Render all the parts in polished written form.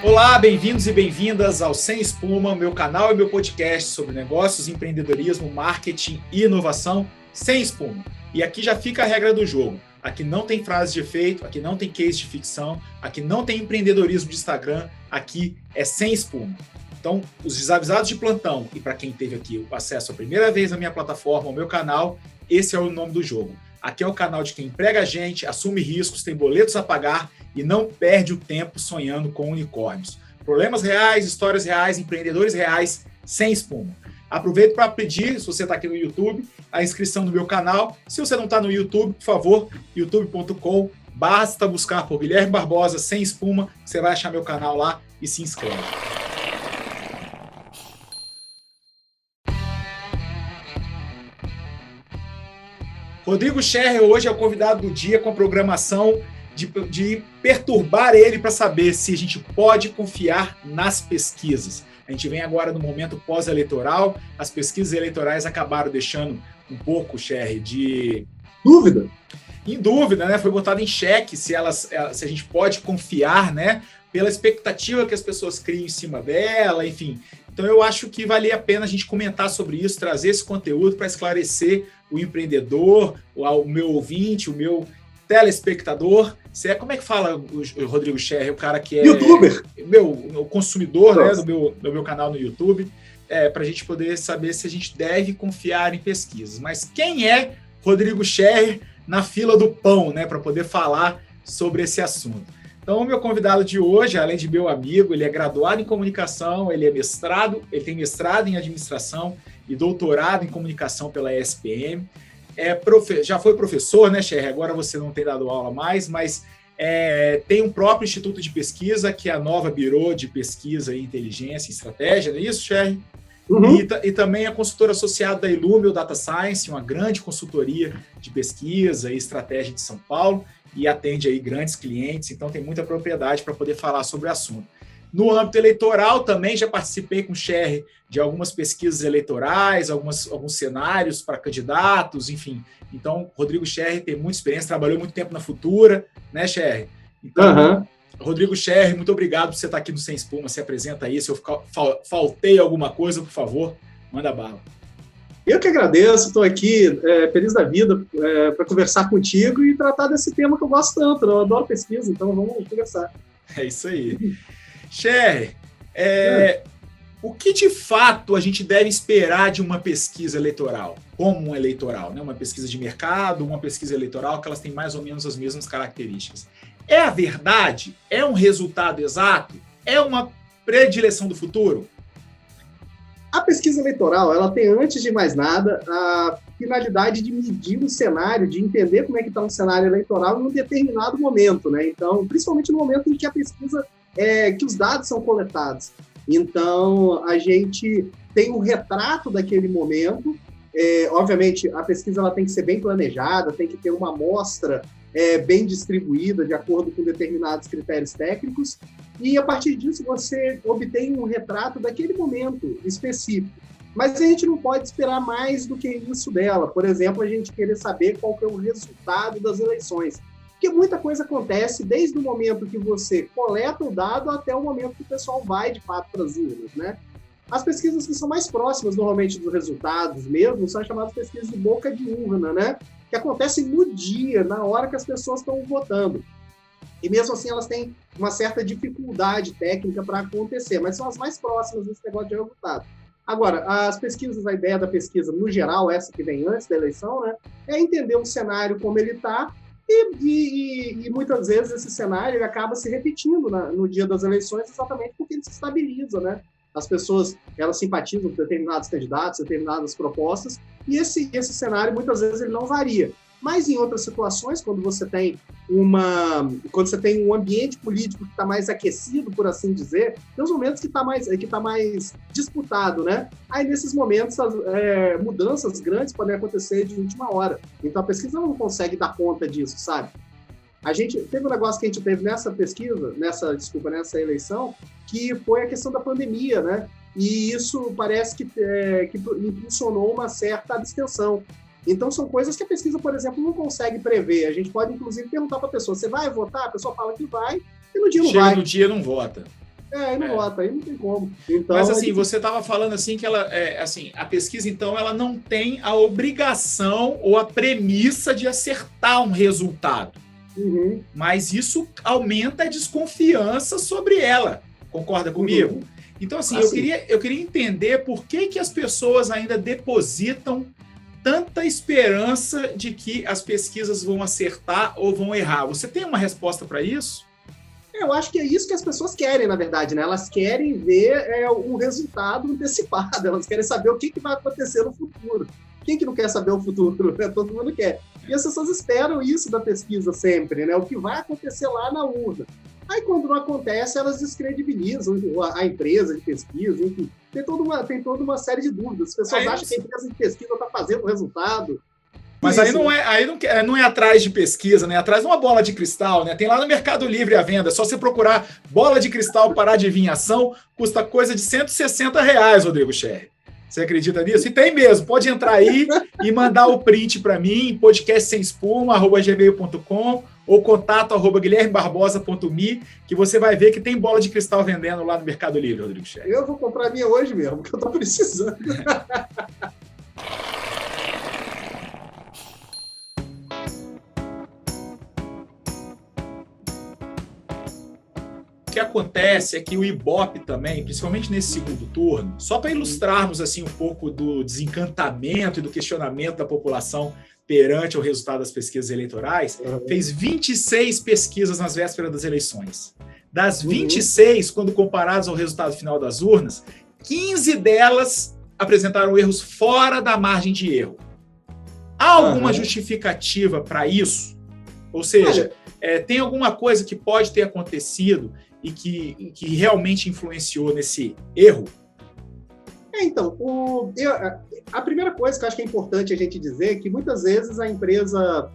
Olá, bem-vindos e bem-vindas ao Sem Espuma, meu canal e meu podcast sobre negócios, empreendedorismo, marketing e inovação sem espuma. E aqui já fica a regra do jogo. Aqui não tem frase de efeito, aqui não tem case de ficção, aqui não tem empreendedorismo de Instagram, aqui é sem espuma. Então, os desavisados de plantão e para quem teve aqui o acesso a primeira vez à minha plataforma, ao meu canal, esse é o nome do jogo. Aqui é o canal de quem emprega gente, assume riscos, tem boletos a pagar e não perde o tempo sonhando com unicórnios. Problemas reais, histórias reais, empreendedores reais, sem espuma. Aproveito para pedir, se você está aqui no YouTube, a inscrição no meu canal. Se você não está no YouTube, por favor, youtube.com, basta buscar por Guilherme Barbosa, sem espuma, você vai achar meu canal lá e se inscreve. Rodrigo Scherrer hoje é o convidado do dia com a programação de perturbar ele para saber se a gente pode confiar nas pesquisas. A gente vem agora no momento pós-eleitoral, as pesquisas eleitorais acabaram deixando um pouco, Scherrer, de dúvida. Em dúvida, né? Foi botado em xeque se a gente pode confiar, né? Pela expectativa que as pessoas criam em cima dela, enfim. Então eu acho que valia a pena a gente comentar sobre isso, trazer esse conteúdo para esclarecer o empreendedor, o meu ouvinte, o meu telespectador. Como é que fala o Rodrigo Scherrer, o cara que é YouTuber, o consumidor, né, do meu canal no YouTube, para a gente poder saber se a gente deve confiar em pesquisas. Mas quem é Rodrigo Scherrer na fila do pão, né, para poder falar sobre esse assunto? Então, o meu convidado de hoje, além de meu amigo, ele é graduado em comunicação, ele tem mestrado em administração e doutorado em comunicação pela ESPM. Já foi professor, né, Scherrer? Agora você não tem dado aula mais, mas tem um próprio instituto de pesquisa, que é a Nova Bureau de Pesquisa e Inteligência e Estratégia, não é isso, Scherrer? Uhum. E também é consultor associado da Illumio Data Science, uma grande consultoria de pesquisa e estratégia de São Paulo, e atende aí grandes clientes, então tem muita propriedade para poder falar sobre o assunto. No âmbito eleitoral, também já participei com o Scherrer de algumas pesquisas eleitorais, alguns cenários para candidatos, enfim. Então, Rodrigo Scherrer tem muita experiência, trabalhou muito tempo na Futura, né, Scherrer? Então, Rodrigo Scherrer, muito obrigado por você estar aqui no Sem Espuma, se apresenta aí, se eu faltei alguma coisa, por favor, manda bala. Eu que agradeço, estou aqui feliz da vida para conversar contigo e tratar desse tema que eu gosto tanto, eu adoro pesquisa, então vamos conversar. É isso aí. Scherrer, o que de fato a gente deve esperar de uma pesquisa eleitoral, como uma eleitoral, né? Uma pesquisa de mercado, uma pesquisa eleitoral, que elas têm mais ou menos as mesmas características? É a verdade? É um resultado exato? É uma predileção do futuro? A pesquisa eleitoral, ela tem, antes de mais nada, a finalidade de medir um cenário, de entender como é que está um cenário eleitoral em um determinado momento, né? Então, principalmente no momento em que a pesquisa, que os dados são coletados. Então, a gente tem um retrato daquele momento. Obviamente, a pesquisa ela tem que ser bem planejada, tem que ter uma amostra bem distribuída, de acordo com determinados critérios técnicos, e a partir disso você obtém um retrato daquele momento específico. Mas a gente não pode esperar mais do que isso dela. Por exemplo, a gente querer saber qual que é o resultado das eleições. Porque muita coisa acontece desde o momento que você coleta o dado até o momento que o pessoal vai, de fato, para as urnas, né? As pesquisas que são mais próximas, normalmente, dos resultados mesmo, são chamadas pesquisas de boca de urna, né? Que acontecem no dia, na hora que as pessoas estão votando. E mesmo assim elas têm uma certa dificuldade técnica para acontecer, mas são as mais próximas desse negócio de resultado. Agora, as pesquisas, a ideia da pesquisa, no geral, essa que vem antes da eleição, né, é entender o cenário como ele está, e muitas vezes esse cenário ele acaba se repetindo no dia das eleições, exatamente porque ele se estabiliza, né? As pessoas, elas simpatizam por determinados candidatos, determinadas propostas, e esse cenário, muitas vezes, ele não varia. Mas em outras situações, quando você tem um ambiente político que está mais aquecido, por assim dizer, tem os momentos que está mais disputado, né? Aí, nesses momentos, as mudanças grandes podem acontecer de última hora. Então, a pesquisa não consegue dar conta disso, sabe? A gente teve um negócio que a gente teve nessa pesquisa, nessa eleição, que foi a questão da pandemia, né? E isso parece que impulsionou uma certa abstenção. Então, são coisas que a pesquisa, por exemplo, não consegue prever. A gente pode, inclusive, perguntar para a pessoa, você vai votar? A pessoa fala que vai, e no dia não vai. Chega no dia não vota. Aí não vota, aí não tem como. Então, mas assim, você estava falando assim que ela, assim, a pesquisa, então, ela não tem a obrigação ou a premissa de acertar um resultado. Uhum. Mas isso aumenta a desconfiança sobre ela. Concorda comigo? Uhum. Então, assim, eu queria entender por que as pessoas ainda depositam tanta esperança de que as pesquisas vão acertar ou vão errar. Você tem uma resposta para isso? Eu acho que é isso que as pessoas querem, na verdade, né? Elas querem ver um resultado antecipado, elas querem saber o que vai acontecer no futuro. Quem que não quer saber o futuro? Todo mundo quer. E as pessoas esperam isso da pesquisa sempre, né? O que vai acontecer lá na urna. Aí, quando não acontece, elas descredibilizam a empresa de pesquisa, enfim. Tem toda uma série de dúvidas. As pessoas acham que a empresa de pesquisa está fazendo o resultado. Mas aí não é atrás de pesquisa, né? Atrás de uma bola de cristal, né? Tem lá no Mercado Livre a venda. É só você procurar bola de cristal para adivinhação, custa coisa de R$160, Rodrigo Scherrer. Você acredita nisso? E tem mesmo. Pode entrar aí e mandar o print para mim, podcastsemespuma@gmail.com ou contato@guilhermebarbosa.me, que você vai ver que tem bola de cristal vendendo lá no Mercado Livre, Rodrigo Scherrer. Eu vou comprar a minha hoje mesmo, porque eu estou precisando. O que acontece é que o Ibope também, principalmente nesse segundo turno, só para ilustrarmos assim um pouco do desencantamento e do questionamento da população perante o resultado das pesquisas eleitorais, fez 26 pesquisas nas vésperas das eleições. Das 26, quando comparadas ao resultado final das urnas, 15 delas apresentaram erros fora da margem de erro. Há alguma justificativa para isso? Ou seja, tem alguma coisa que pode ter acontecido e que realmente influenciou nesse erro? Então, a primeira coisa que eu acho que é importante a gente dizer é que muitas vezes a empresa,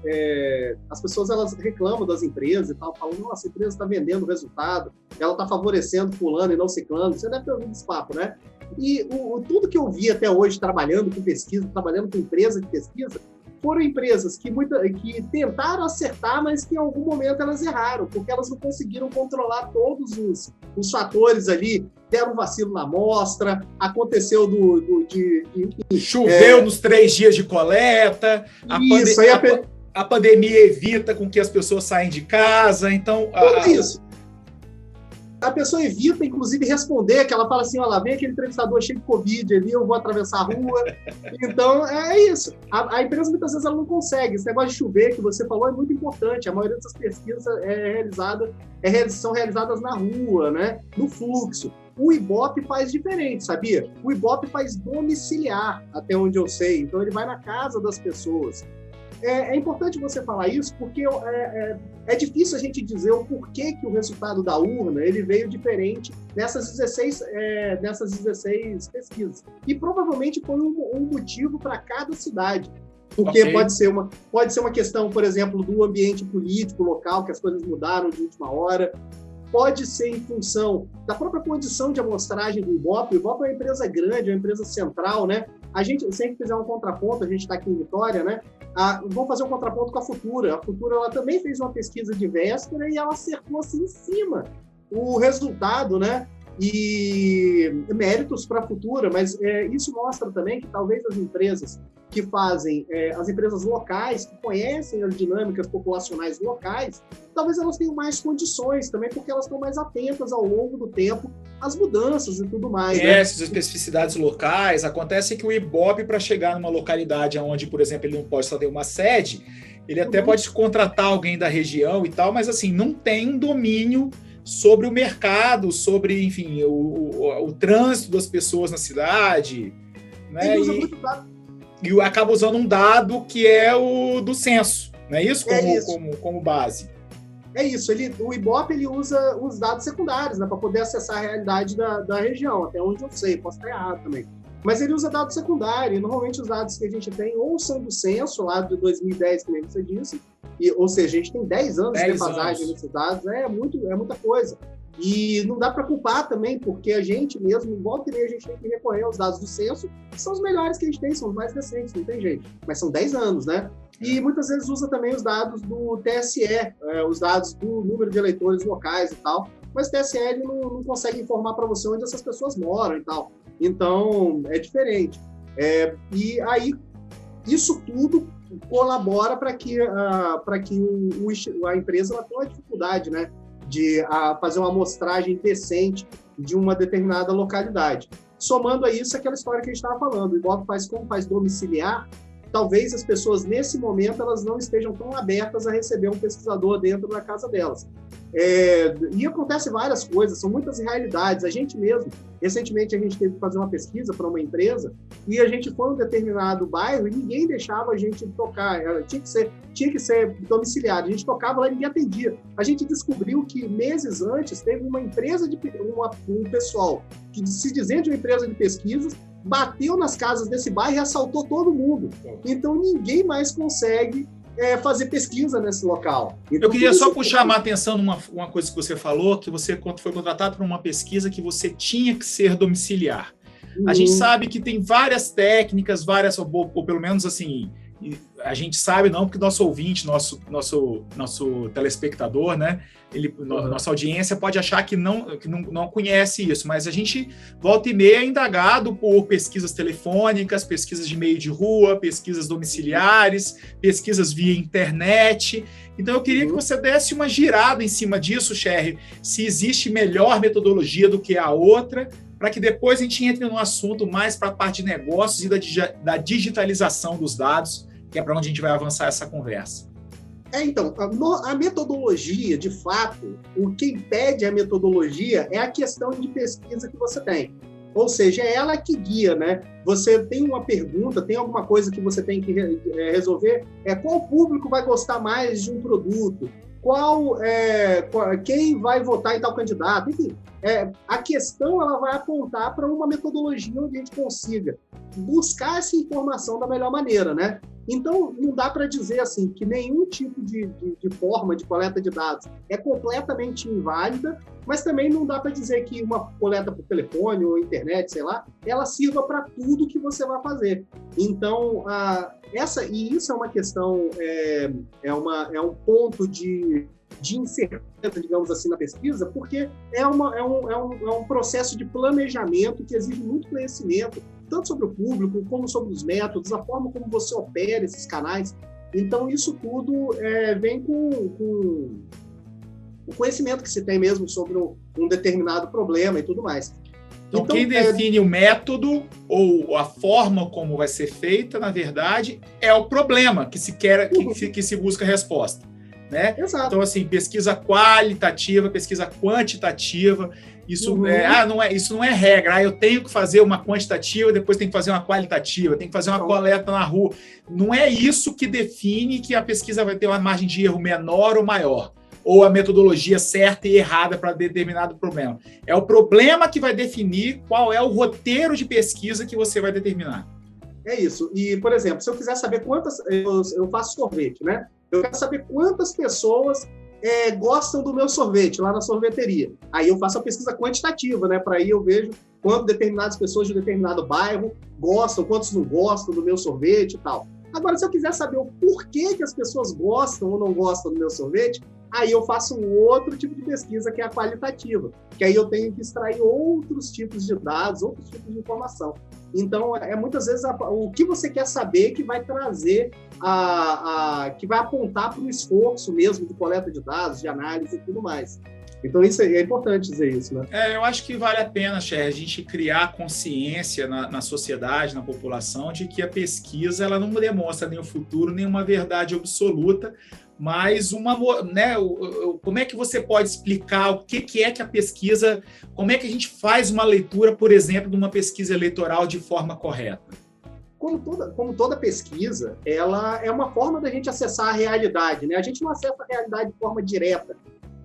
as pessoas elas reclamam das empresas e tal, falam, nossa, a empresa está vendendo resultado, ela está favorecendo fulano e não ciclano. Você deve ter ouvido esse papo, né? E tudo que eu vi até hoje trabalhando com pesquisa, trabalhando com empresa de pesquisa, foram empresas que tentaram acertar, mas que em algum momento elas erraram, porque elas não conseguiram controlar todos os fatores ali. Deram um vacilo na amostra, aconteceu choveu nos 3 dias de coleta, a pandemia evita com que as pessoas saem de casa, então... Isso. A pessoa evita, inclusive, responder, que ela fala assim, olha lá, vem aquele entrevistador cheio de Covid ali, eu vou atravessar a rua. Então, é isso. A empresa, muitas vezes, ela não consegue. Esse negócio de chover que você falou é muito importante. A maioria dessas pesquisas são realizadas na rua, né? No fluxo. O Ibope faz diferente, sabia? O Ibope faz domiciliar, até onde eu sei. Então, ele vai na casa das pessoas. É importante você falar isso porque é difícil a gente dizer o porquê que o resultado da urna ele veio diferente nessas 16 pesquisas. E provavelmente foi um motivo para cada cidade. Porque pode ser uma questão, por exemplo, do ambiente político local, que as coisas mudaram de última hora. Pode ser em função da própria condição de amostragem do Ibope. O Ibope é uma empresa grande, é uma empresa central, né? A gente sempre fizer um contraponto, a gente está aqui em Vitória, né? Vamos fazer um contraponto com a Futura. A Futura ela também fez uma pesquisa de véspera e ela acertou assim em cima o resultado, né? E méritos para a Futura, mas isso mostra também que talvez as empresas que fazem, as empresas locais, que conhecem as dinâmicas populacionais locais, talvez elas tenham mais condições também, porque elas estão mais atentas ao longo do tempo às mudanças e tudo mais. Essas especificidades locais, acontece que o Ibope, para chegar numa localidade onde, por exemplo, ele não pode só ter uma sede, ele até pode contratar alguém da região e tal, mas assim, não tem um domínio sobre o mercado, sobre, enfim, o trânsito das pessoas na cidade, né? E acaba usando um dado que é o do censo, não é isso? Como base. É isso, o Ibope ele usa os dados secundários, né, para poder acessar a realidade da região, até onde eu sei, posso estar errado também. Mas ele usa dados secundários, e normalmente os dados que a gente tem ou são do censo, lá de 2010, como você disse, ou seja, a gente tem 10 anos de defasagem nesses dados, é muita coisa. E não dá para culpar também, porque a gente mesmo, volta e meia, a gente tem que recorrer aos dados do censo, que são os melhores que a gente tem, são os mais recentes, não tem jeito. Mas são 10 anos, né? E muitas vezes usa também os dados do TSE, os dados do número de eleitores locais e tal, mas o TSE não consegue informar para você onde essas pessoas moram e tal. Então, é diferente. E aí, isso tudo colabora para que a empresa tenha uma dificuldade, né, de fazer uma amostragem decente de uma determinada localidade. Somando a isso aquela história que a gente estava falando, o Ibope como faz domiciliar, talvez as pessoas, nesse momento, elas não estejam tão abertas a receber um pesquisador dentro da casa delas. E acontece várias coisas, são muitas realidades. A gente mesmo, recentemente, a gente teve que fazer uma pesquisa para uma empresa e a gente foi em um determinado bairro e ninguém deixava a gente tocar, tinha que ser domiciliado. A gente tocava lá e ninguém atendia. A gente descobriu que, meses antes, teve uma empresa, um pessoal que se dizia de uma empresa de pesquisas, bateu nas casas desse bairro e assaltou todo mundo. Então, ninguém mais consegue fazer pesquisa nesse local. Então, eu queria só chamar a atenção numa uma coisa que você falou, que você foi contratado para uma pesquisa que você tinha que ser domiciliar. A gente sabe que tem várias técnicas, ou pelo menos assim, a gente sabe não, porque nosso ouvinte, nosso telespectador, né, nossa audiência pode achar que não conhece isso, mas a gente volta e meia é indagado por pesquisas telefônicas, pesquisas de meio de rua, pesquisas domiciliares, pesquisas via internet. Então eu queria que você desse uma girada em cima disso, Sherry, se existe melhor metodologia do que a outra, para que depois a gente entre no assunto mais para a parte de negócios e da digitalização dos dados, que é para onde a gente vai avançar essa conversa. Então, a metodologia, de fato, o que impede a metodologia é a questão de pesquisa que você tem. Ou seja, é ela que guia, né? Você tem uma pergunta, tem alguma coisa que você tem que resolver, qual público vai gostar mais de um produto? Quem vai votar em tal candidato? Enfim, a questão ela vai apontar para uma metodologia onde a gente consiga buscar essa informação da melhor maneira, né? Então, não dá para dizer assim que nenhum tipo de forma de coleta de dados é completamente inválida, mas também não dá para dizer que uma coleta por telefone ou internet, sei lá, ela sirva para tudo que você vai fazer. Então, isso é uma questão, é um ponto de incerteza, digamos assim, na pesquisa, porque é um processo de planejamento que exige muito conhecimento, tanto sobre o público, como sobre os métodos, a forma como você opera esses canais. Então, isso tudo vem com o conhecimento que se tem mesmo sobre um determinado problema e tudo mais. Então quem define o método ou a forma como vai ser feita, na verdade, é o problema que se quer, que se busca a resposta. Né? Exato. Então, assim, pesquisa qualitativa, pesquisa quantitativa, isso isso não é regra. Eu tenho que fazer uma quantitativa, depois tenho que fazer uma qualitativa, tenho que fazer uma coleta na rua. Não é isso que define que a pesquisa vai ter uma margem de erro menor ou maior, ou a metodologia certa e errada para determinado problema. É o problema que vai definir qual é o roteiro de pesquisa que você vai determinar. É isso. E, por exemplo, se eu quiser saber quantas... Eu faço sorvete, né? Eu quero saber quantas pessoas gostam do meu sorvete lá na sorveteria. Aí eu faço a pesquisa quantitativa, né? Para aí eu vejo quanto determinadas pessoas de um determinado bairro gostam, quantos não gostam do meu sorvete e tal. Agora, se eu quiser saber o porquê que as pessoas gostam ou não gostam do meu sorvete, aí eu faço um outro tipo de pesquisa, que é a qualitativa, que aí eu tenho que extrair outros tipos de dados, outros tipos de informação. Então, muitas vezes o que você quer saber que vai trazer, que vai apontar para o esforço mesmo de coleta de dados, de análise e tudo mais. Então, isso é importante dizer isso, né? Eu acho que vale a pena, Cher, a gente criar consciência na sociedade, na população, de que a pesquisa ela não demonstra nem o futuro, nem uma verdade absoluta, mas como é que você pode explicar o que é que a pesquisa, como é que a gente faz uma leitura, por exemplo, de uma pesquisa eleitoral de forma correta? Como toda pesquisa, ela é uma forma da gente acessar a realidade, né? A gente não acessa a realidade de forma direta,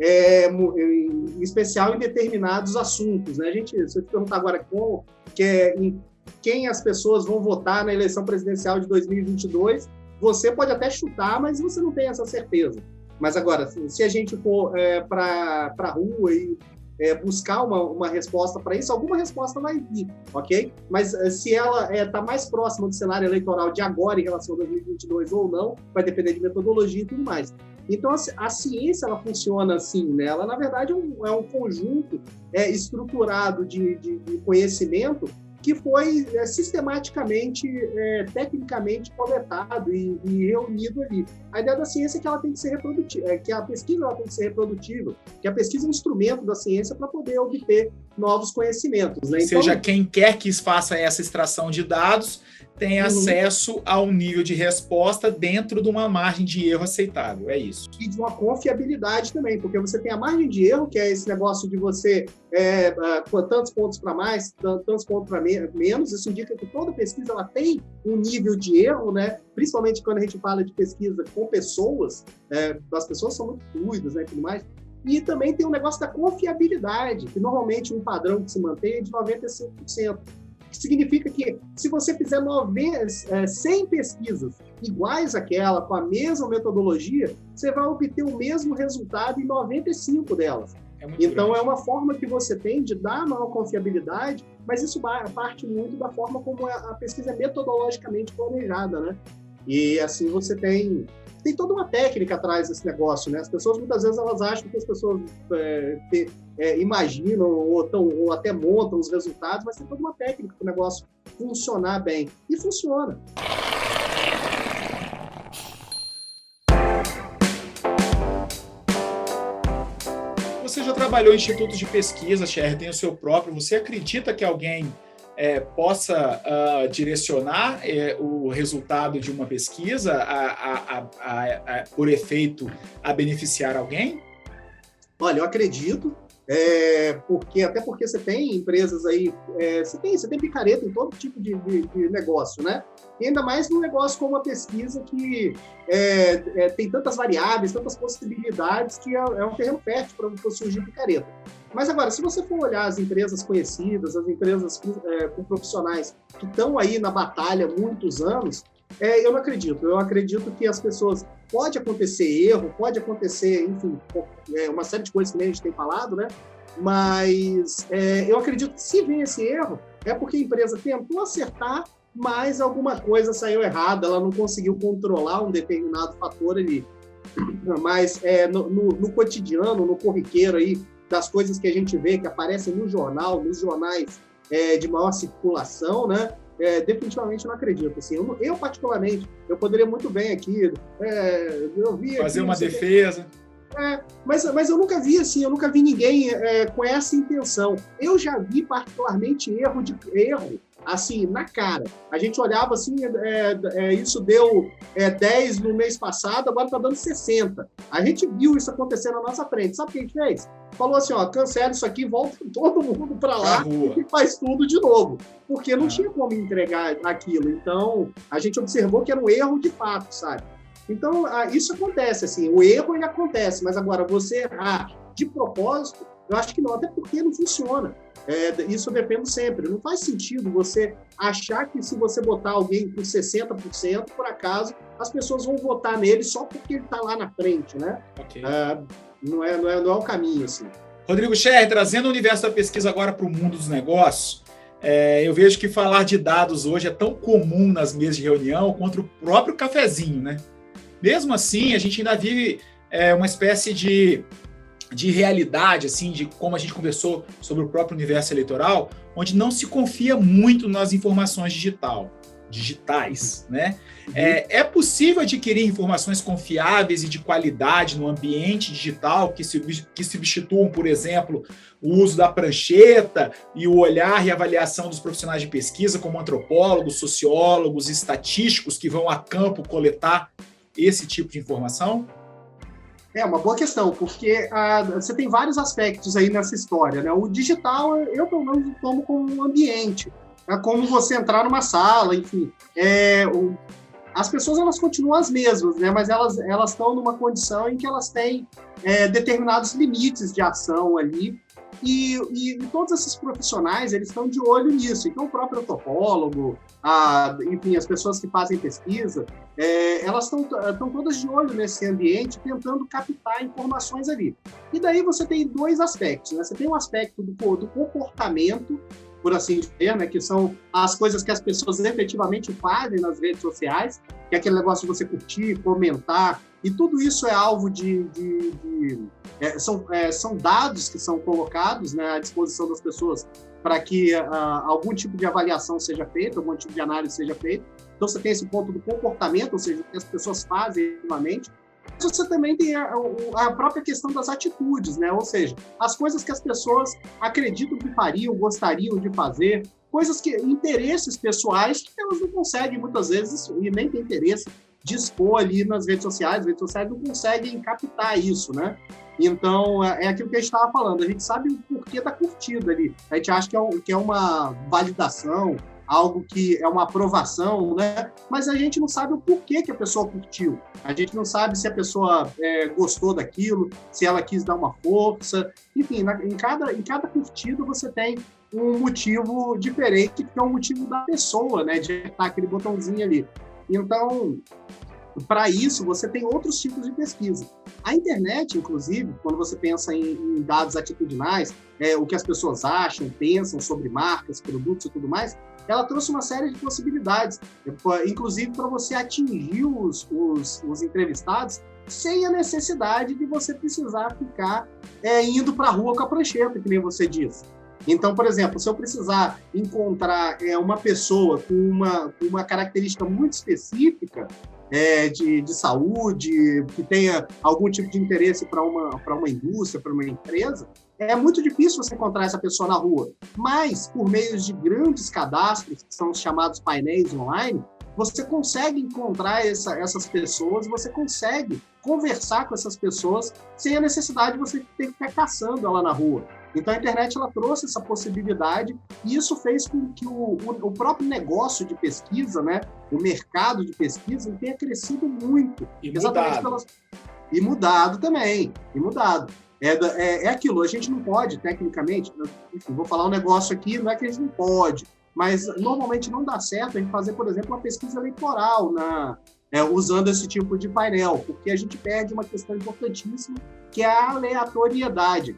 em especial em determinados assuntos, né? Se eu te perguntar agora quem as pessoas vão votar na eleição presidencial de 2022, você pode até chutar, mas você não tem essa certeza. Mas agora, se a gente for para a rua e buscar uma resposta para isso, alguma resposta vai vir, ok? Mas se ela está mais próxima do cenário eleitoral de agora em relação a 2022 ou não, vai depender de metodologia e tudo mais. Então, a ciência, ela funciona assim, né? Ela, na verdade, é um conjunto estruturado de conhecimento que foi sistematicamente, tecnicamente coletado e reunido ali. A ideia da ciência é que ela tem que ser reprodutiva, que a pesquisa ela tem que ser reprodutível, que a pesquisa é um instrumento da ciência para poder obter novos conhecimentos. Né? Ou seja, quem quer que faça essa extração de dados tem acesso a um nível de resposta dentro de uma margem de erro aceitável, é isso. E de uma confiabilidade também, porque você tem a margem de erro, que é esse negócio de você tantos pontos para mais, tantos pontos para menos. Isso indica que toda pesquisa ela tem um nível de erro, né? Principalmente quando a gente fala de pesquisa com pessoas, as pessoas são muito fluidas, né, e tudo mais. E também tem o negócio da confiabilidade, que normalmente um padrão que se mantém é de 95%. Que significa que se você fizer 100 pesquisas iguais àquela, com a mesma metodologia, você vai obter o mesmo resultado em 95 delas. Então, grande. É uma forma que você tem de dar maior confiabilidade, mas isso parte muito da forma como a pesquisa é metodologicamente planejada, né? E assim você tem toda uma técnica atrás desse negócio, né? As pessoas, muitas vezes, elas acham que as pessoas imaginam ou até montam os resultados, mas tem toda uma técnica para o negócio funcionar bem. E funciona. Você já trabalhou em institutos de pesquisa, Sherry, tem o seu próprio. Você acredita que alguém possa direcionar o resultado de uma pesquisa por efeito a beneficiar alguém? Olha, eu acredito, até porque você tem empresas aí, você tem picareta em todo tipo de negócio, né? E ainda mais num negócio como a pesquisa que tem tantas variáveis, tantas possibilidades, que é um terreno fértil para surgir picareta. Mas agora, se você for olhar as empresas conhecidas, as empresas com profissionais que estão aí na batalha há muitos anos, eu não acredito. Eu acredito que as pessoas... Pode acontecer erro, pode acontecer, enfim, uma série de coisas que a gente tem falado, né? Mas eu acredito que se vem esse erro, é porque a empresa tentou acertar, mas alguma coisa saiu errada, ela não conseguiu controlar um determinado fator ali. Mas no cotidiano, no corriqueiro aí, das coisas que a gente vê, que aparecem no jornal, nos jornais de maior circulação, né? Definitivamente não acredito. Assim, eu, particularmente, eu poderia muito bem aqui... fazer uma defesa... Mas eu nunca vi assim, eu nunca vi ninguém com essa intenção. Eu já vi particularmente erro assim, na cara. A gente olhava assim, isso deu 10 no mês passado, agora está dando 60. A gente viu isso acontecer na nossa frente. Sabe o que a gente fez? Falou assim, cancela isso aqui, volta todo mundo para lá e faz tudo de novo. Porque não tinha como entregar aquilo. Então, a gente observou que era um erro de fato, sabe? Então, isso acontece, assim, o erro ele acontece, mas agora você errar de propósito, eu acho que não, até porque não funciona. Isso eu defendo sempre. Não faz sentido você achar que se você botar alguém com 60%, por acaso, as pessoas vão votar nele só porque ele está lá na frente, né? Okay. Não é o caminho, assim. Rodrigo Sherry, trazendo o universo da pesquisa agora para o mundo dos negócios, eu vejo que falar de dados hoje é tão comum nas mesas de reunião quanto o próprio cafezinho, né? Mesmo assim, a gente ainda vive uma espécie de realidade, assim, de como a gente conversou sobre o próprio universo eleitoral, onde não se confia muito nas informações digitais, né? É possível adquirir informações confiáveis e de qualidade no ambiente digital que substituam, por exemplo, o uso da prancheta e o olhar e avaliação dos profissionais de pesquisa, como antropólogos, sociólogos, estatísticos que vão a campo coletar esse tipo de informação? É uma boa questão, porque você tem vários aspectos aí nessa história, né? O digital, eu pelo menos tomo como um ambiente, como você entrar numa sala, enfim. As pessoas, elas continuam as mesmas, né? Mas elas estão numa condição em que elas têm determinados limites de ação ali, e todos esses profissionais, eles estão de olho nisso. Então, o próprio antropólogo, enfim, as pessoas que fazem pesquisa, elas estão todas de olho nesse ambiente, tentando captar informações ali. E daí você tem dois aspectos, né? Você tem um aspecto do comportamento por assim dizer, né, que são as coisas que as pessoas efetivamente fazem nas redes sociais, que é aquele negócio de você curtir, comentar, e tudo isso é alvo são dados que são colocados, né, à disposição das pessoas para que algum tipo de avaliação seja feita, algum tipo de análise seja feita. Então, você tem esse ponto do comportamento, ou seja, o que as pessoas fazem ativamente. Mas você também tem a própria questão das atitudes, né? Ou seja, as coisas que as pessoas acreditam que fariam, gostariam de fazer, interesses pessoais que elas não conseguem, muitas vezes, e nem tem interesse de expor ali nas redes sociais. As redes sociais não conseguem captar isso, né? Então, é aquilo que a gente estava falando. A gente sabe o porquê da curtida ali. A gente acha que é uma validação, algo que é uma aprovação, né? Mas a gente não sabe o porquê que a pessoa curtiu. A gente não sabe se a pessoa gostou daquilo, se ela quis dar uma força. Enfim, em cada curtida você tem um motivo diferente, que é o motivo da pessoa, né? De apertar aquele botãozinho ali. Então, para isso, você tem outros tipos de pesquisa. A internet, inclusive, quando você pensa em dados atitudinais, o que as pessoas acham, pensam sobre marcas, produtos e tudo mais, ela trouxe uma série de possibilidades, inclusive para você atingir os entrevistados sem a necessidade de você precisar ficar indo para a rua com a prancheta, que nem você disse. Então, por exemplo, se eu precisar encontrar uma pessoa com uma característica muito específica, de saúde, que tenha algum tipo de interesse para uma indústria, para uma empresa, é muito difícil você encontrar essa pessoa na rua. Mas, por meio de grandes cadastros, que são os chamados painéis online, você consegue encontrar essas pessoas, você consegue conversar com essas pessoas sem a necessidade de você ter que ficar caçando ela na rua. Então, a internet ela trouxe essa possibilidade e isso fez com que o próprio negócio de pesquisa, né, o mercado de pesquisa, ele tenha crescido muito. Exatamente mudado. E mudado também. E mudado. É aquilo, a gente não pode, tecnicamente, enfim, vou falar um negócio aqui, não é que a gente não pode, mas normalmente não dá certo a gente fazer, por exemplo, uma pesquisa eleitoral usando esse tipo de painel, porque a gente perde uma questão importantíssima, que é a aleatoriedade.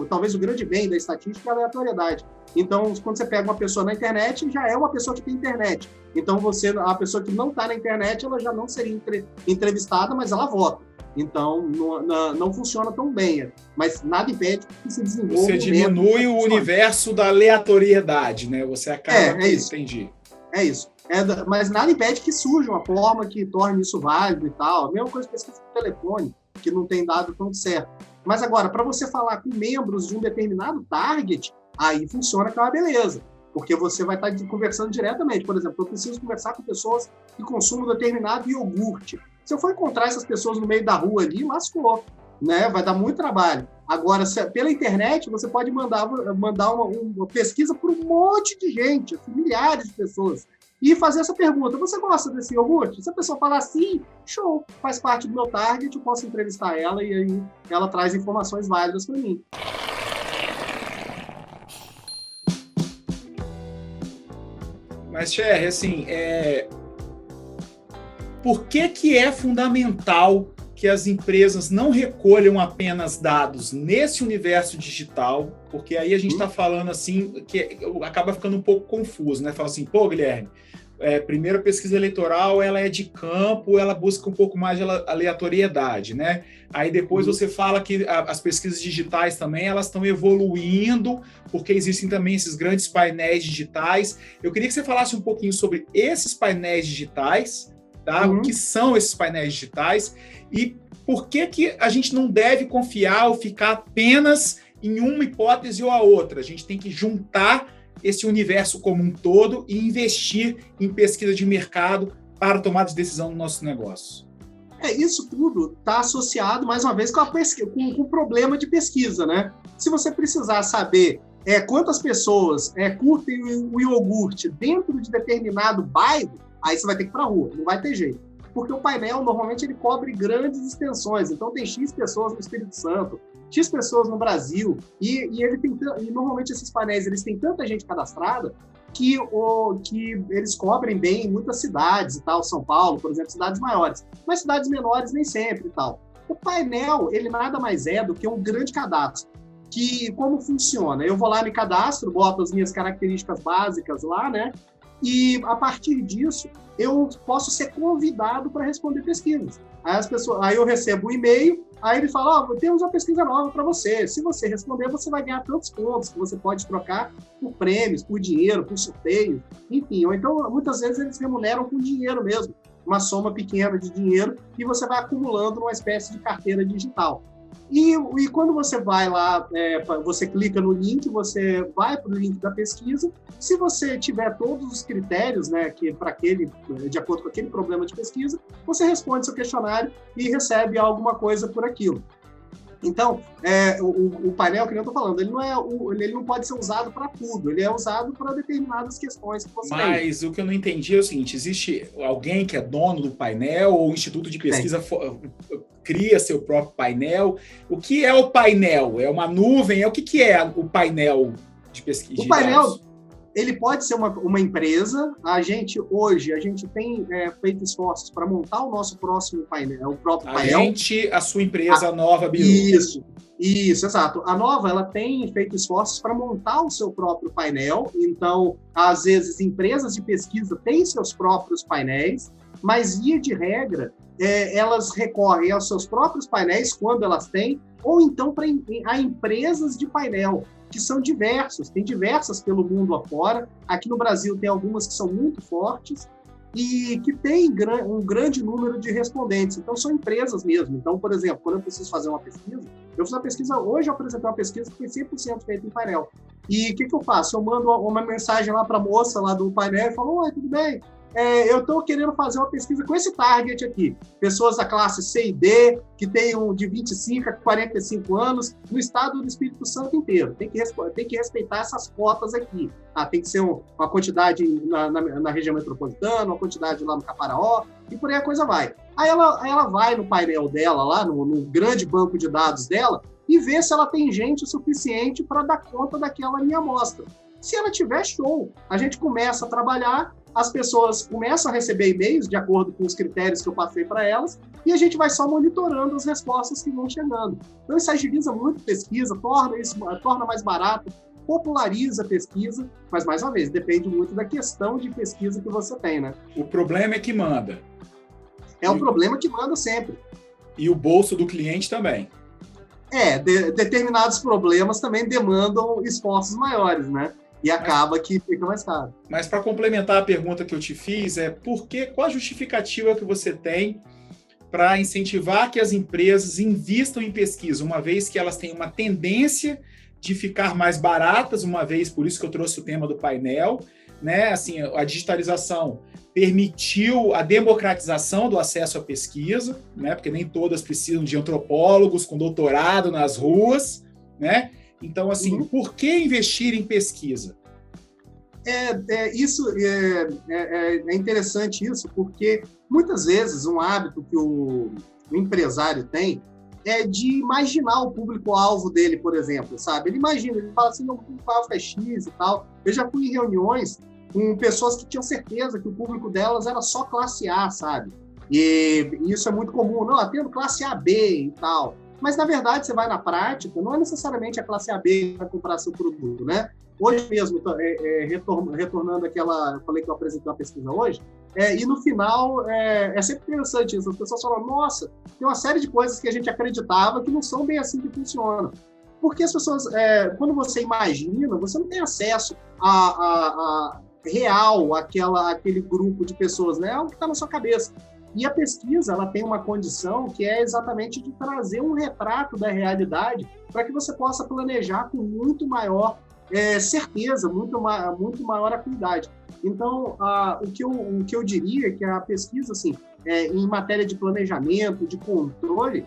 Talvez o grande bem da estatística é a aleatoriedade. Então, quando você pega uma pessoa na internet, já é uma pessoa que tem internet. Então, a pessoa que não está na internet, ela já não seria entrevistada, mas ela vota. Então, não funciona tão bem. Mas nada impede que se desenvolva. Você diminui o universo da aleatoriedade, né? Você acaba... É isso. Entendi. É isso. Mas nada impede que surja uma forma que torne isso válido e tal. A mesma coisa que pesquisa do telefone, que não tem dado tão certo. Mas agora, para você falar com membros de um determinado target, aí funciona que é uma beleza. Porque você vai estar conversando diretamente. Por exemplo, eu preciso conversar com pessoas que consumem determinado iogurte. Se eu for encontrar essas pessoas no meio da rua ali, lascou, né? Vai dar muito trabalho. Agora, pela internet, você pode mandar uma pesquisa para um monte de gente, assim, milhares de pessoas, e fazer essa pergunta: você gosta desse iogurte? Se a pessoa falar sim, show, faz parte do meu target, eu posso entrevistar ela e aí ela traz informações válidas para mim. Mas, Cher, assim, por que é fundamental que as empresas não recolham apenas dados nesse universo digital? Porque aí a gente está falando assim, que acaba ficando um pouco confuso, né? Fala assim, pô, Guilherme, primeiro a pesquisa eleitoral, ela é de campo, ela busca um pouco mais de aleatoriedade, né? Aí depois você fala que as pesquisas digitais também, elas estão evoluindo, porque existem também esses grandes painéis digitais. Eu queria que você falasse um pouquinho sobre esses painéis digitais, tá? O que são esses painéis digitais e por que a gente não deve confiar ou ficar apenas em uma hipótese ou a outra. A gente tem que juntar esse universo como um todo e investir em pesquisa de mercado para tomar de decisão no nosso negócio. Isso tudo está associado, mais uma vez, com o problema de pesquisa, né? Se você precisar saber quantas pessoas curtem o iogurte dentro de determinado bairro, aí você vai ter que ir para a rua, não vai ter jeito. Porque o painel, normalmente, ele cobre grandes extensões. Então, tem X pessoas no Espírito Santo, X pessoas no Brasil, e normalmente esses painéis eles têm tanta gente cadastrada que eles cobrem bem muitas cidades e tal, São Paulo, por exemplo, cidades maiores. Mas cidades menores nem sempre e tal. O painel, ele nada mais é do que um grande cadastro. que como funciona? Eu vou lá, me cadastro, boto as minhas características básicas lá, né? E a partir disso, eu posso ser convidado para responder pesquisas. Aí eu recebo um e-mail, aí ele fala, temos uma pesquisa nova para você. Se você responder, você vai ganhar tantos pontos que você pode trocar por prêmios, por dinheiro, por sorteio, enfim. Ou então, muitas vezes, eles remuneram com dinheiro mesmo, uma soma pequena de dinheiro, e você vai acumulando uma espécie de carteira digital. E quando você vai lá, você clica no link, você vai para o link da pesquisa. Se você tiver todos os critérios, né, de acordo com aquele problema de pesquisa, você responde seu questionário e recebe alguma coisa por aquilo. Então, o painel, que eu estou falando, ele não pode ser usado para tudo, ele é usado para determinadas questões que você tem. Mas o que eu não entendi é o seguinte, existe alguém que é dono do painel ou o Instituto de Pesquisa cria seu próprio painel? O que é o painel? É uma nuvem? O que é o painel de pesquisa? O painel, ele pode ser uma empresa. Hoje, a gente tem feito esforços para montar o nosso próximo painel, o próprio painel. A sua empresa, a Nova Biru. Isso, exato. A Nova, ela tem feito esforços para montar o seu próprio painel. Então, às vezes, empresas de pesquisa têm seus próprios painéis, mas, via de regra, elas recorrem aos seus próprios painéis, quando elas têm, ou então a empresas de painel, que são diversos. Tem diversas pelo mundo afora. Aqui no Brasil tem algumas que são muito fortes e que têm um grande número de respondentes. Então, são empresas mesmo. Então, por exemplo, quando eu preciso fazer uma pesquisa, hoje eu apresentei uma pesquisa que foi 100% feita em painel. E o que eu faço? Eu mando uma mensagem lá para a moça lá do painel e falo, oi, tudo bem? Eu estou querendo fazer uma pesquisa com esse target aqui. Pessoas da classe C e D, que tenham de 25 a 45 anos, no estado do Espírito Santo inteiro. Tem que respeitar essas cotas aqui. Tem que ser uma quantidade na região metropolitana, uma quantidade lá no Caparaó, e por aí a coisa vai. Aí ela vai no painel dela, lá no grande banco de dados dela, e vê se ela tem gente suficiente para dar conta daquela minha amostra. Se ela tiver, show. A gente começa a trabalhar, as pessoas começam a receber e-mails de acordo com os critérios que eu passei para elas, e a gente vai só monitorando as respostas que vão chegando. Então, isso agiliza muito a pesquisa, torna mais barato, populariza a pesquisa, mas, mais uma vez, depende muito da questão de pesquisa que você tem, né? O problema é que manda. O problema que manda sempre. E o bolso do cliente também. Determinados problemas também demandam esforços maiores, né? E acaba que fica mais caro. Mas para complementar a pergunta que eu te fiz, qual a justificativa que você tem para incentivar que as empresas invistam em pesquisa, uma vez que elas têm uma tendência de ficar mais baratas, por isso que eu trouxe o tema do painel, né? Assim, a digitalização permitiu a democratização do acesso à pesquisa, né? Porque nem todas precisam de antropólogos com doutorado nas ruas, né? Então, assim, por que investir em pesquisa? Isso é interessante isso, porque muitas vezes um hábito que o empresário tem é de imaginar o público-alvo dele, por exemplo, sabe? Ele fala assim, o público-alvo é X e tal. Eu já fui em reuniões com pessoas que tinham certeza que o público delas era só classe A, sabe? E isso é muito comum. Não, atendo classe AB e tal. Mas, na verdade, você vai na prática, não é necessariamente a classe AB que vai comprar seu produto, né? Hoje mesmo, retornando àquela... Eu falei que eu apresentei uma pesquisa hoje, e no final, é sempre interessante isso. As pessoas falam, nossa, tem uma série de coisas que a gente acreditava que não são bem assim que funcionam. Porque as pessoas, quando você imagina, você não tem acesso a real, aquele grupo de pessoas, né? É algo que está na sua cabeça. E a pesquisa, ela tem uma condição que é exatamente de trazer um retrato da realidade para que você possa planejar com muito maior certeza, muito maior acuidade. Então, o que eu diria é que a pesquisa, assim, em matéria de planejamento, de controle,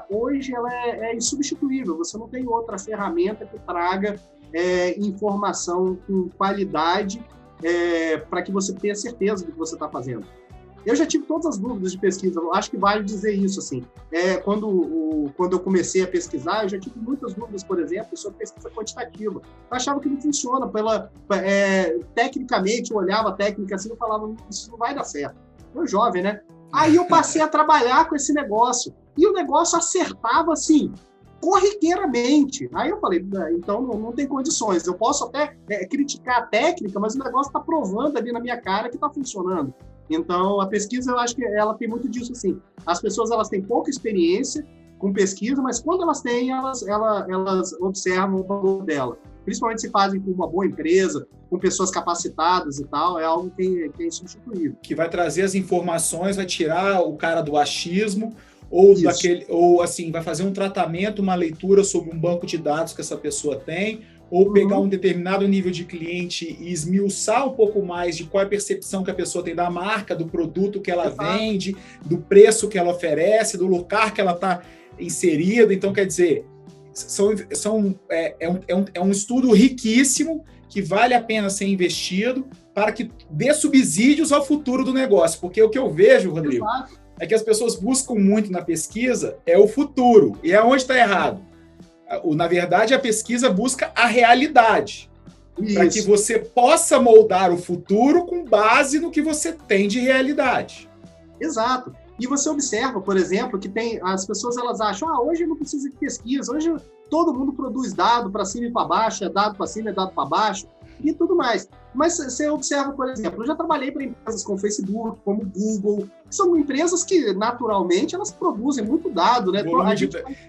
hoje ela é insubstituível. Você não tem outra ferramenta que traga informação com qualidade para que você tenha certeza do que você está fazendo. Eu já tive todas as dúvidas de pesquisa, eu acho que vale dizer isso, assim. Quando eu comecei a pesquisar, eu já tive muitas dúvidas, por exemplo, sobre pesquisa quantitativa. Eu achava que não funciona, tecnicamente, eu olhava a técnica assim e falava, isso não vai dar certo. Eu jovem, né? Aí eu passei a trabalhar com esse negócio, e o negócio acertava, assim, corriqueiramente. Aí eu falei, então não tem condições. Eu posso até criticar a técnica, mas o negócio está provando ali na minha cara que está funcionando. Então, a pesquisa, eu acho que ela tem muito disso, assim. As pessoas, elas têm pouca experiência com pesquisa, mas quando elas têm, elas observam o valor dela. Principalmente se fazem com uma boa empresa, com pessoas capacitadas e tal, é algo que é insubstituível. Que vai trazer as informações, vai tirar o cara do achismo, ou assim, vai fazer um tratamento, uma leitura sobre um banco de dados que essa pessoa tem, ou pegar um determinado nível de cliente e esmiuçar um pouco mais de qual é a percepção que a pessoa tem da marca, do produto que ela vende, do preço que ela oferece, do lugar que ela está inserida. Então, quer dizer, é um estudo riquíssimo que vale a pena ser investido para que dê subsídios ao futuro do negócio. Porque o que eu vejo, Rodrigo, é que as pessoas buscam muito na pesquisa o futuro. E é onde está errado. Na verdade, a pesquisa busca a realidade. Para que você possa moldar o futuro com base no que você tem de realidade. Exato. E você observa, por exemplo, que as pessoas elas acham, hoje não precisa de pesquisa, hoje todo mundo produz dado para cima e para baixo, é dado para cima, é dado para baixo, e tudo mais. Mas você observa, por exemplo, eu já trabalhei para empresas como Facebook, como Google, que são empresas que, naturalmente, elas produzem muito dado, né?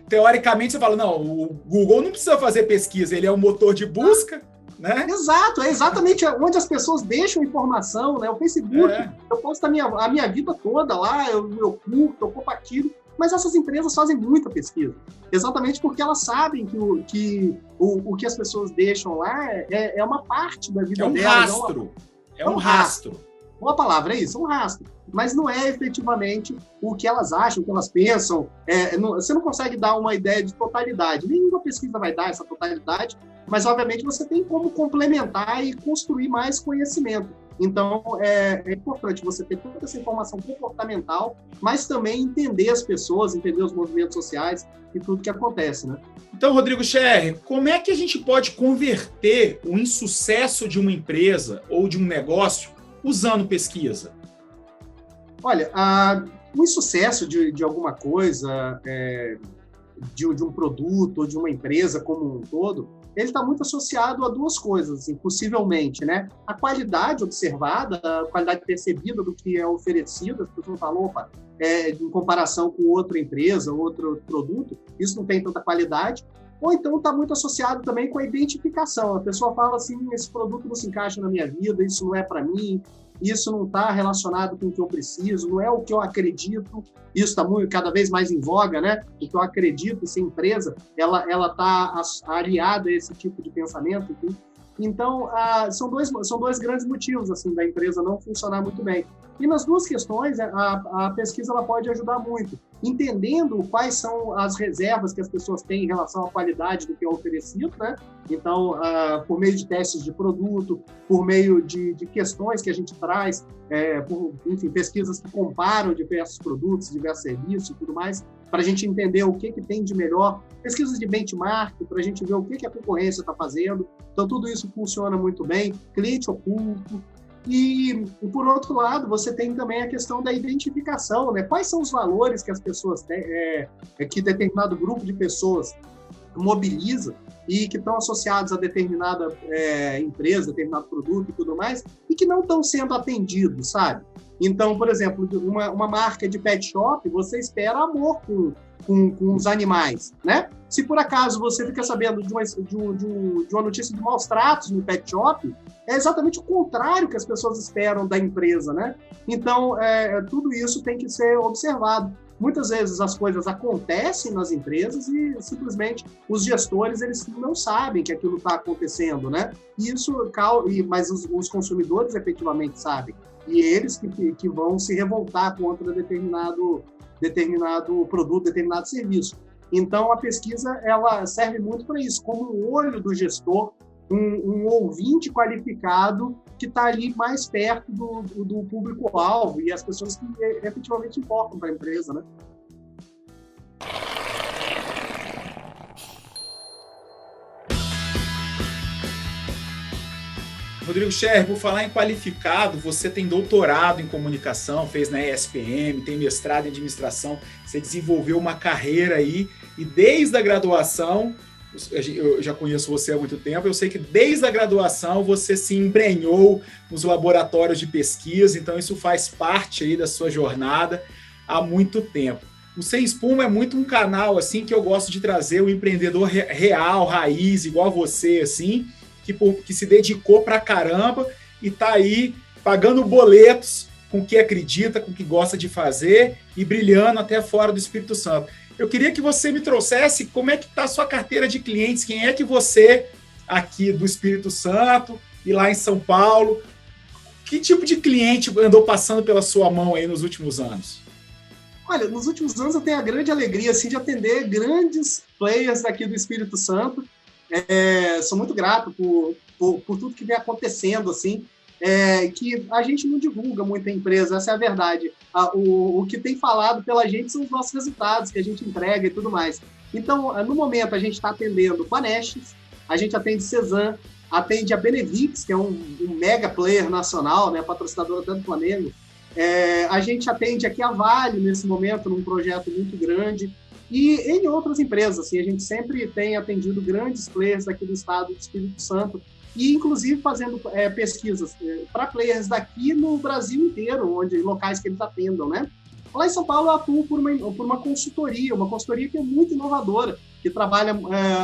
Teoricamente, você fala, não, o Google não precisa fazer pesquisa, ele é um motor de busca, né? Exato, é exatamente onde as pessoas deixam informação, né? O Facebook, eu posto a minha vida toda lá, eu curto, eu compartilho, mas essas empresas fazem muita pesquisa, exatamente porque elas sabem que o que as pessoas deixam lá é uma parte da vida delas. É um rastro. Boa palavra, é isso, um rastro. Mas não é efetivamente o que elas acham, o que elas pensam. Você não consegue dar uma ideia de totalidade. Nenhuma pesquisa vai dar essa totalidade, mas, obviamente, você tem como complementar e construir mais conhecimento. Então, é importante você ter toda essa informação comportamental, mas também entender as pessoas, entender os movimentos sociais e tudo que acontece, né? Então, Rodrigo Scherrer, como é que a gente pode converter o insucesso de uma empresa ou de um negócio usando pesquisa? Olha, o insucesso de alguma coisa, de um produto ou de uma empresa como um todo, ele está muito associado a duas coisas, assim, possivelmente, né? A qualidade observada, a qualidade percebida do que é oferecido, as pessoas falam, opa, em comparação com outra empresa, outro produto, isso não tem tanta qualidade. Ou então está muito associado também com a identificação. A pessoa fala assim, esse produto não se encaixa na minha vida, isso não é para mim, isso não está relacionado com o que eu preciso, não é o que eu acredito. Isso está cada vez mais em voga, né? O que eu acredito, essa empresa, ela está aliada a esse tipo de pensamento. Enfim. Então, são dois grandes motivos assim da empresa não funcionar muito bem. E nas duas questões, a pesquisa ela pode ajudar muito, entendendo quais são as reservas que as pessoas têm em relação à qualidade do que é oferecido, né? Então, por meio de testes de produto, por meio de questões que a gente traz, enfim, pesquisas que comparam diversos produtos, diversos serviços e tudo mais, para a gente entender o que tem de melhor, pesquisas de benchmark, para a gente ver o que a concorrência está fazendo. Então, tudo isso funciona muito bem, cliente oculto. E, por outro lado, você tem também a questão da identificação, né? Quais são os valores que as pessoas têm, que determinado grupo de pessoas mobiliza e que estão associados a determinada empresa, determinado produto e tudo mais, e que não estão sendo atendidos, sabe? Então, por exemplo, uma marca de pet shop, você espera amor com os animais, né? Se por acaso você fica sabendo de uma notícia de maus tratos no pet shop, é exatamente o contrário que as pessoas esperam da empresa, né? Então, tudo isso tem que ser observado. Muitas vezes as coisas acontecem nas empresas e simplesmente os gestores eles não sabem que aquilo está acontecendo, né? Mas os consumidores efetivamente sabem. E eles que vão se revoltar contra determinado produto, determinado serviço. Então, a pesquisa ela serve muito para isso, como o olho do gestor, um ouvinte qualificado que está ali mais perto do público-alvo e as pessoas que efetivamente importam para a empresa, né? Rodrigo Scherrer, por falar em qualificado, você tem doutorado em comunicação, fez na ESPM, tem mestrado em administração, você desenvolveu uma carreira aí, e desde a graduação, eu já conheço você há muito tempo, eu sei que desde a graduação você se embrenhou nos laboratórios de pesquisa, então isso faz parte aí da sua jornada há muito tempo. O Sem Espuma é muito um canal assim que eu gosto de trazer o empreendedor real, raiz, igual você, assim, que se dedicou pra caramba e tá aí pagando boletos com o que acredita, com o que gosta de fazer e brilhando até fora do Espírito Santo. Eu queria que você me trouxesse como é que está a sua carteira de clientes, quem é que você, aqui do Espírito Santo e lá em São Paulo, que tipo de cliente andou passando pela sua mão aí nos últimos anos? Olha, nos últimos anos eu tenho a grande alegria assim, de atender grandes players daqui do Espírito Santo. Sou muito grato por tudo que vem acontecendo, assim, que a gente não divulga muito a empresa, essa é a verdade. O que tem falado pela gente são os nossos resultados, que a gente entrega e tudo mais. Então, no momento, a gente está atendendo Banestes, a gente atende Cezan, atende a Benevix, que é um mega player nacional, né, patrocinadora até do Flamengo. A gente atende aqui a Vale, nesse momento, num projeto muito grande, e em outras empresas, assim, a gente sempre tem atendido grandes players aqui do estado do Espírito Santo, e inclusive fazendo pesquisas para players daqui no Brasil inteiro, locais que eles atendam, né? Lá em São Paulo eu atuo por uma consultoria que é muito inovadora, que trabalha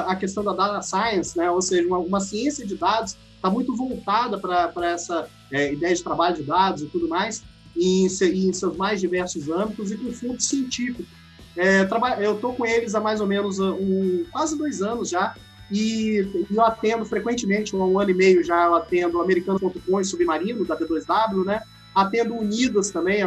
a questão da data science, né? Ou seja, uma ciência de dados, está muito voltada para essa ideia de trabalho de dados e tudo mais, e em seus mais diversos âmbitos e com fundo científico. Eu estou com eles há mais ou menos quase 2 anos já, e eu atendo frequentemente, há 1 ano e meio já, eu atendo Americano.com e Submarino, da B2W, né? Atendo Unidas também,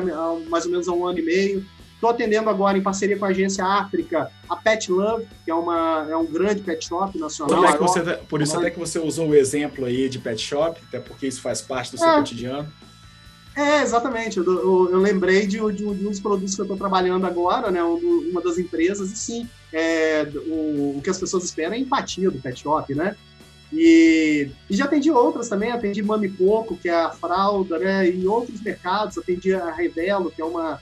mais ou menos há 1 ano e meio. Estou atendendo agora, em parceria com a agência África, a Pet Love, que é um grande pet shop nacional. Por isso até que você usou o exemplo aí de pet shop, até porque isso faz parte do seu cotidiano. Exatamente. Eu lembrei de um dos produtos que eu estou trabalhando agora, né, uma das empresas, e sim, o que as pessoas esperam é a empatia do pet shop, né? E já atendi outras também, atendi Mami Coco, que é a fralda, né, em outros mercados, atendi a Revelo, que é uma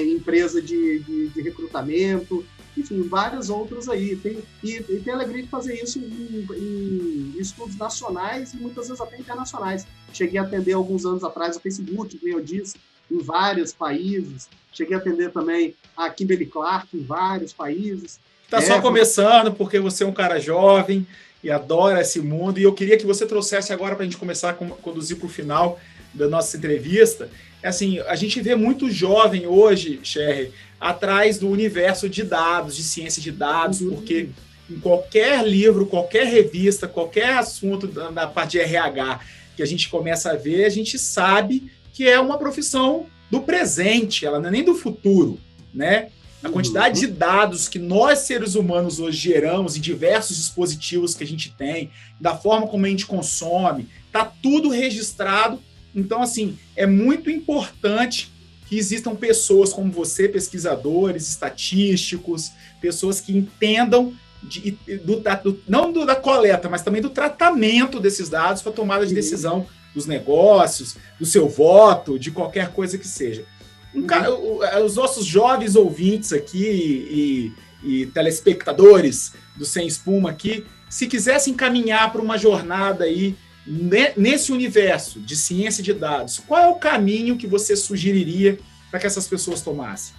empresa de recrutamento, enfim, várias outras aí. E tenho a alegria de fazer isso em estudos nacionais e muitas vezes até internacionais. Cheguei a atender alguns anos atrás o Facebook, como eu disse, em vários países. Cheguei a atender também a Kimberly Clark em vários países. Está só começando, porque você é um cara jovem e adora esse mundo. E eu queria que você trouxesse agora, para a gente começar a conduzir para o final da nossa entrevista. Assim, a gente vê muito jovem hoje, Scherrer, atrás do universo de dados, de ciência de dados, porque em qualquer livro, qualquer revista, qualquer assunto da parte de RH que a gente começa a ver, a gente sabe que é uma profissão do presente, ela não é nem do futuro, né? A quantidade de dados que nós, seres humanos, hoje geramos em diversos dispositivos que a gente tem, da forma como a gente consome, está tudo registrado. Então, assim, é muito importante que existam pessoas como você, pesquisadores, estatísticos, pessoas que entendam não da coleta, mas também do tratamento desses dados para tomada de decisão dos negócios, do seu voto, de qualquer coisa que seja. Os nossos jovens ouvintes aqui e telespectadores do Sem Espuma aqui, se quisessem caminhar para uma jornada aí nesse universo de ciência de dados, qual é o caminho que você sugeriria para que essas pessoas tomassem?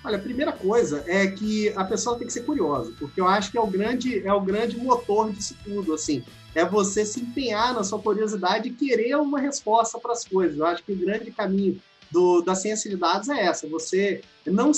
Olha, a primeira coisa é que a pessoa tem que ser curiosa, porque eu acho que é o grande motor disso tudo, assim. É você se empenhar na sua curiosidade e querer uma resposta para as coisas. Eu acho que o grande caminho da ciência de dados é essa, você não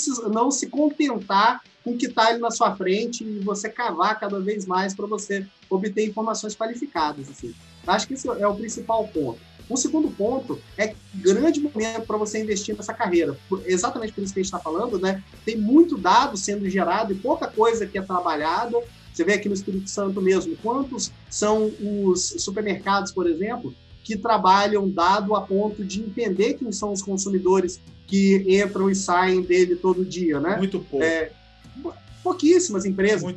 se contentar com o que está ali na sua frente e você cavar cada vez mais para você obter informações qualificadas. Assim. Acho que esse é o principal ponto. Um segundo ponto é grande momento para você investir nessa carreira. Exatamente por isso que a gente está falando, né? Tem muito dado sendo gerado e pouca coisa que é trabalhada. Você vê aqui no Espírito Santo mesmo, quantos são os supermercados, por exemplo, que trabalham dado a ponto de entender quem são os consumidores que entram e saem dele todo dia, né? Muito pouco. Pouquíssimas empresas.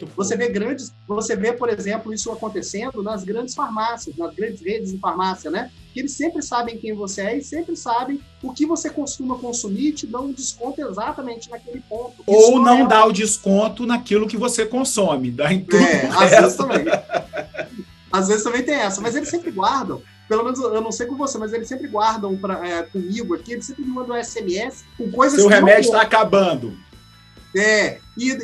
Você vê, por exemplo, isso acontecendo nas grandes farmácias, nas grandes redes de farmácia, né? Que eles sempre sabem quem você é e sempre sabem o que você costuma consumir e te dão um desconto exatamente naquele ponto. Ou não dá o desconto naquilo que você consome, dá em tudo. Às vezes também. Às vezes também tem essa, mas eles sempre guardam. Pelo menos, eu não sei com você, mas eles sempre guardam comigo aqui, eles sempre me mandam SMS com coisas Seu remédio está acabando. E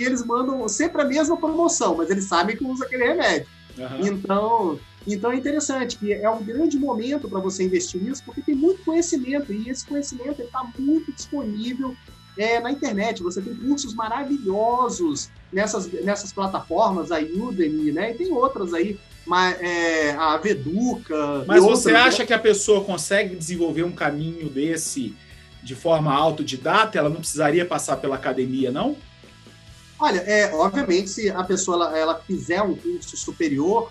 eles mandam sempre a mesma promoção, mas eles sabem que usa aquele remédio. Uhum. Então é interessante, que é um grande momento para você investir nisso, porque tem muito conhecimento, e esse conhecimento está muito disponível na internet. Você tem cursos maravilhosos nessas plataformas, a Udemy, né? E tem outras aí, a Veduca. Mas você acha que a pessoa consegue desenvolver um caminho desse de forma autodidata? Ela não precisaria passar pela academia, não? Olha, obviamente, se a pessoa ela fizer um curso superior,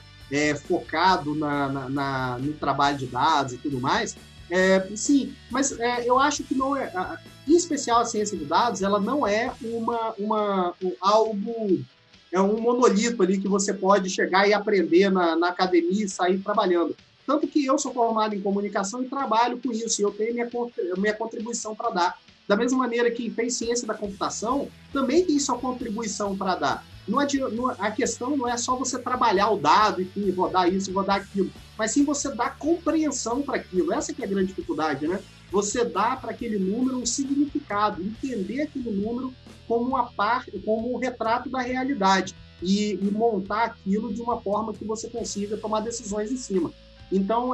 focado no trabalho de dados e tudo mais, sim, mas eu acho que não é... Em especial, a ciência de dados, ela não é um monolito ali que você pode chegar e aprender na academia e sair trabalhando. Tanto que eu sou formado em comunicação e trabalho com isso, e eu tenho minha contribuição para dar. Da mesma maneira que fez ciência da computação, também tem sua contribuição para dar. A questão não é só você trabalhar o dado, enfim, rodar isso, rodar aquilo, mas sim você dar compreensão para aquilo. Essa que é a grande dificuldade, né? Você dá para aquele número um significado, entender aquele número como como um retrato da realidade e montar aquilo de uma forma que você consiga tomar decisões em cima. Então,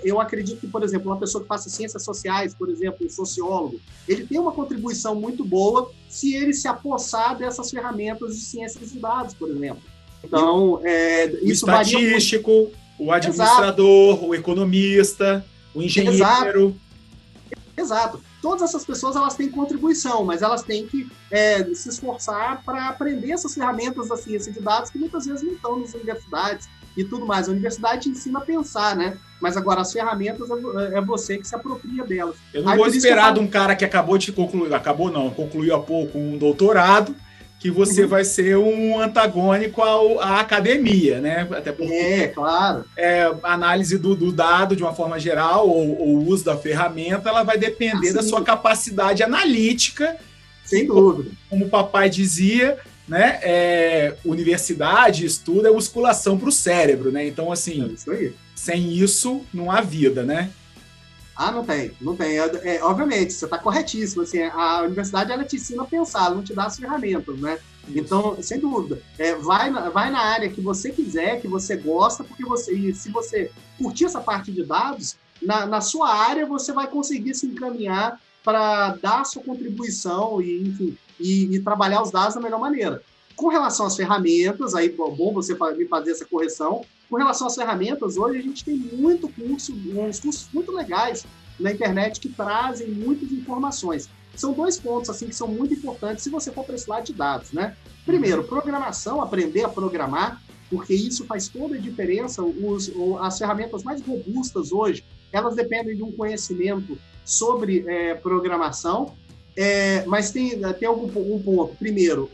eu acredito que, por exemplo, uma pessoa que faça ciências sociais, por exemplo, um sociólogo, ele tem uma contribuição muito boa se ele se apossar dessas ferramentas de ciências de dados, por exemplo. Então, o estatístico, o administrador, exato, o economista, o engenheiro. Exato. Todas essas pessoas elas têm contribuição, mas elas têm que se esforçar para aprender essas ferramentas da ciência de dados que muitas vezes não estão nas universidades e tudo mais. A universidade te ensina a pensar, né? Mas agora as ferramentas é você que se apropria delas. Eu não vou esperar de um cara que acabou de concluir, concluiu há pouco um doutorado, que você vai ser um antagônico à academia, né? Até porque claro. A análise do dado, de uma forma geral, ou o uso da ferramenta, ela vai depender da sua capacidade analítica. Sem dúvida. Como o papai dizia, né? Universidade, estudo é musculação para o cérebro, né? Então, assim, isso aí. Sem isso, não há vida, né? Não tem. Obviamente, você está corretíssimo. Assim, a universidade ela te ensina a pensar, ela não te dá as ferramentas, né? Isso. Então, sem dúvida, vai na área que você quiser, que você gosta, porque se você curtir essa parte de dados, na sua área você vai conseguir se encaminhar para dar a sua contribuição e trabalhar os dados da melhor maneira. Com relação às ferramentas, aí bom você me fazer essa correção. Com relação às ferramentas, hoje a gente tem uns cursos muito legais na internet que trazem muitas informações. São 2 pontos assim que são muito importantes se você for para esse lado de dados, né? Primeiro, programação, aprender a programar, porque isso faz toda a diferença. As ferramentas mais robustas hoje, elas dependem de um conhecimento sobre programação. Mas tem um ponto. Primeiro,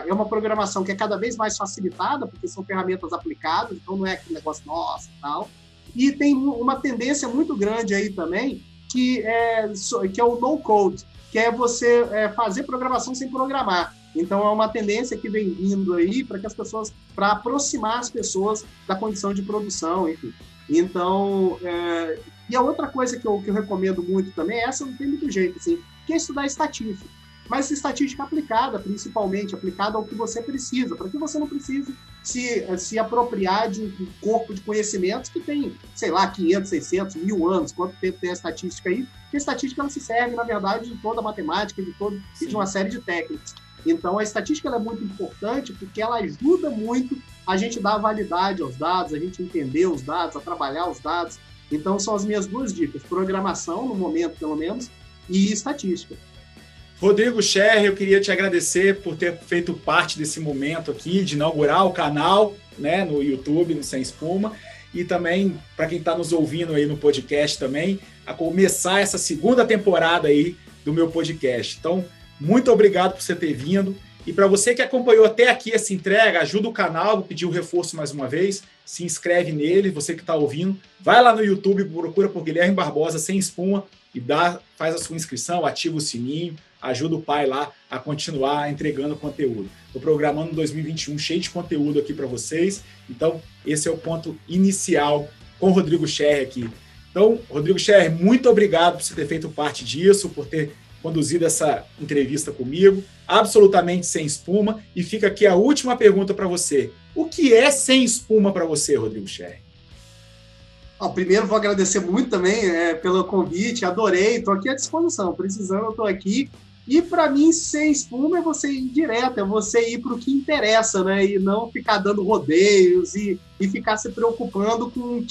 é uma programação que é cada vez mais facilitada, porque são ferramentas aplicadas, então não é aquele negócio nossa e tal. E tem uma tendência muito grande aí também, que é o no-code, que é você fazer programação sem programar. Então é uma tendência que vem vindo aí para aproximar as pessoas da condição de produção, enfim. Então, e a outra coisa que eu recomendo muito também, essa não tem muito jeito, assim, que é estudar estatística. Mas estatística aplicada, principalmente, aplicada ao que você precisa, para que você não precise se apropriar de um corpo de conhecimentos que tem, sei lá, 500, 600, 1000 anos, quanto tempo tem a estatística aí, porque a estatística ela se serve, na verdade, de toda a matemática e de uma série de técnicas. Então, a estatística ela é muito importante porque ela ajuda muito a gente dar validade aos dados, a gente entender os dados, a trabalhar os dados. Então, são as minhas 2 dicas, programação, no momento, pelo menos, e estatística. Rodrigo Scherrer, eu queria te agradecer por ter feito parte desse momento aqui, de inaugurar o canal, né, no YouTube, no Sem Espuma, e também, para quem está nos ouvindo aí no podcast também, a começar essa 2ª temporada aí do meu podcast. Então, muito obrigado por você ter vindo E para você que acompanhou até aqui essa entrega, ajuda o canal, vou pedir o reforço mais uma vez, se inscreve nele, você que está ouvindo, vai lá no YouTube, procura por Guilherme Barbosa Sem Espuma e faz a sua inscrição, ativa o sininho, ajuda o pai lá a continuar entregando conteúdo. Estou programando 2021 cheio de conteúdo aqui para vocês, então esse é o ponto inicial com o Rodrigo Scherrer aqui. Então, Rodrigo Scherrer, muito obrigado por você ter feito parte disso, por ter conduzido essa entrevista comigo, absolutamente sem espuma. E fica aqui a última pergunta para você. O que é sem espuma para você, Rodrigo Scherrer? Primeiro, vou agradecer muito também pelo convite, adorei, estou aqui à disposição, precisando, eu estou aqui. E para mim, sem espuma é você ir direto, é você ir para o que interessa, né? E não ficar dando rodeios e ficar se preocupando com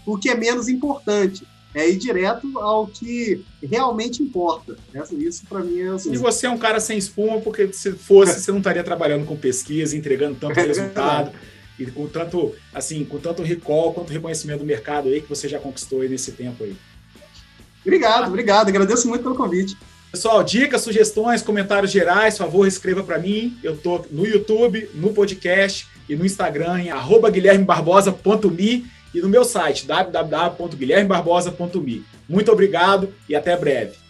o que é menos importante. É ir direto ao que realmente importa. Isso para mim é assim. E você é um cara sem espuma, porque se fosse, você não estaria trabalhando com pesquisa, entregando tanto resultado, e com tanto recall, quanto reconhecimento do mercado aí que você já conquistou aí nesse tempo aí. Obrigado. Agradeço muito pelo convite. Pessoal, dicas, sugestões, comentários gerais, por favor, escreva para mim. Eu estou no YouTube, no podcast e no Instagram em @guilhermebarbosa.me e no meu site www.guilhermebarbosa.me. Muito obrigado e até breve.